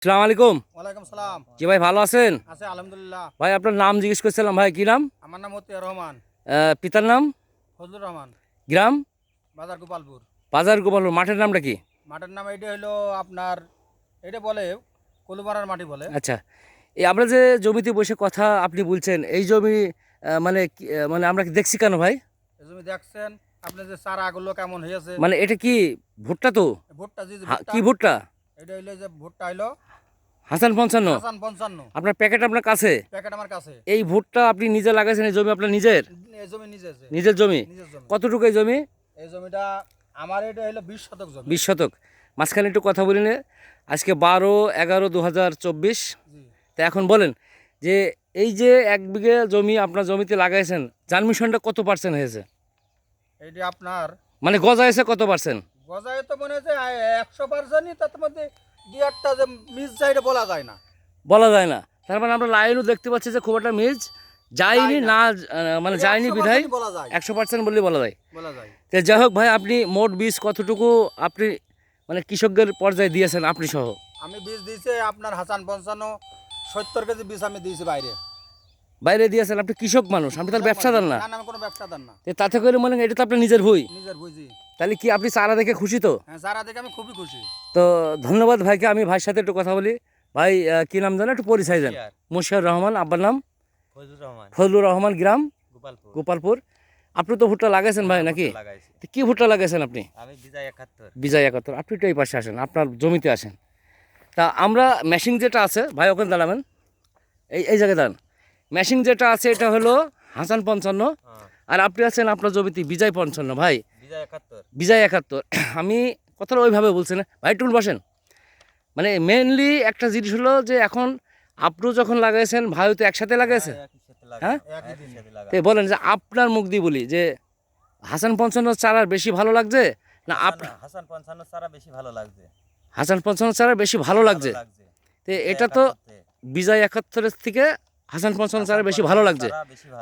আসসালামু আলাইকুম। ওয়ালাইকুম সালাম। জি ভাই, ভালো আছেন? আছে আলহামদুলিল্লাহ। ভাই আপনার নাম জিজ্ঞেস করছিলাম, ভাই কি নাম? আমার নাম মতিয়ার রহমান। পিতার নাম? ফজলুর রহমান। গ্রাম? বাজার গোপালপুর। বাজার গোপালপুর। মাঠের নামটা কি? মাঠের নাম এটা হলো আপনার, এটা বলে কলুমারার মাটি বলে। আচ্ছা, এই আমরা যে জমিতে বসে কথা আপনি বলছেন, এই জমি মানে আমরা কি দেখছি কেন ভাই? এই জমি দেখছেন আপনি যে চারাগুলো কেমন হয়েছে। মানে এটা কি ভুট্টা তো? ভুট্টা জি কি ভুট্টা? এটা হইলো যে ভুট্টা হইলো হাসান 55? হাসান 55। আপনার প্যাকেট আপনার কাছে? প্যাকেট আমার কাছে। এই ভুট্টা আপনি নিজে লাগাইছেন? এই জমি আপনার নিজের? এই জমি নিজের নিজের জমি? নিজের জমি। কতটুকু এই জমি? এই জমিটা আমার এটা হলো 20 শতক জমি। 20 শতক। মাঝখানে একটু কথা বলি নে। আজকে 12/11/2024। জি। তা এখন বলেন যে এই যে 1 বিঘে জমি আপনার জমিতে লাগাইছেন, জার্মিশনটা কত পার্সেন্ট হয়েছে? এইটা আপনার মানে গজাইছে কত পার্সেন্ট? গজায় তো মনে হচ্ছে 100%ই, তার মধ্যে দু একটা যে মিস যায় এটা বলা যায় না। বলা যায় না। তার মানে আমরা লাইনও দেখতে পাচ্ছি যে খুব একটা মিজ যায়নি যায় না, না। মানে এটা যায়নি বিধায় 100% বলা যায়। 100% বললে বলা যায়। বলা যায়। তো যাই হোক ভাই, আপনি মোট বীজ কতটুকু আপনি মানে কৃষকদের পর্যায়ে দিয়েছেন আপনি সহ? আমি বীজ দিয়েছি আপনার হাসান 55 70 কেজি বীজ আমি দিয়েছি বাইরে। বাইরে দিয়েছেন? আপনি কৃষক মানুষ, আপনি তার ব্যবসাদার না। না না, আমি কোনো ব্যবসাদার না। তো তাতে করে মনে হয় এটা তো আপনার নিজের ভুই। নিজের বুঝি। তাহলে কি আপনি চারা দেখে খুশি তো? হ্যাঁ, যারা দেখে আমি খুবই খুশি। তো ধন্যবাদ ভাইকে। আমি ভাইয়ের সাথে একটু কথা বলি। ভাই কি নাম জানো, একটু পরিচয় দেন। মুশিয়ার রহমান। আব্বার নাম? ফজলুর রহমান। ফজলুর রহমান। গ্রাম? গোপালপুর। গোপালপুর। আপনি তো ভুট্টা লাগাইছেন ভাই নাকি? ভুট্টা লাগাইছি। তো কি ভুট্টা লাগাইছেন আপনি? আমি বিজয় 71। বিজয় 71। আপনি একটু এই পাশে আসেন, আপনার জমিতে আসেন। তা আমরা মেশিন যেটা আছে ভাই, ওখানে দাঁড়াবেন, এই জায়গায় দাঁড়ান। মেশিন যেটা আছে এটা হলো হাসান 55, হ্যাঁ, আর আপনি আছেন আপনার জমিতে বিজয় 55। ভাই বিজয় 71। বিজয় 71। আমি কথাটা ওইভাবে বলছি না ভাই, একটু বসেন। মানে মেনলি একটা জিনিস হলো যে এখন আপনি যখন লাগাইছেন, ভাইও তো একসাথে লাগাইছে। হ্যাঁ, একই সাথে লাগা। হ্যাঁ? একই সাথে লাগা। তো বলেন যে আপনার মুখ দিয়ে বলি যে হাসান 55 চারা বেশি ভালো লাগছে না হাসান 55 ছাড়া বেশি ভালো লাগছে। হাসান 55 চারা বেশি ভালো লাগছে? তো এটা তো বিজয় 71 বিজয় 71 থেকে হাসান 55 চারা বেশি ভালো লাগছে। ছাড়া বেশি ভালো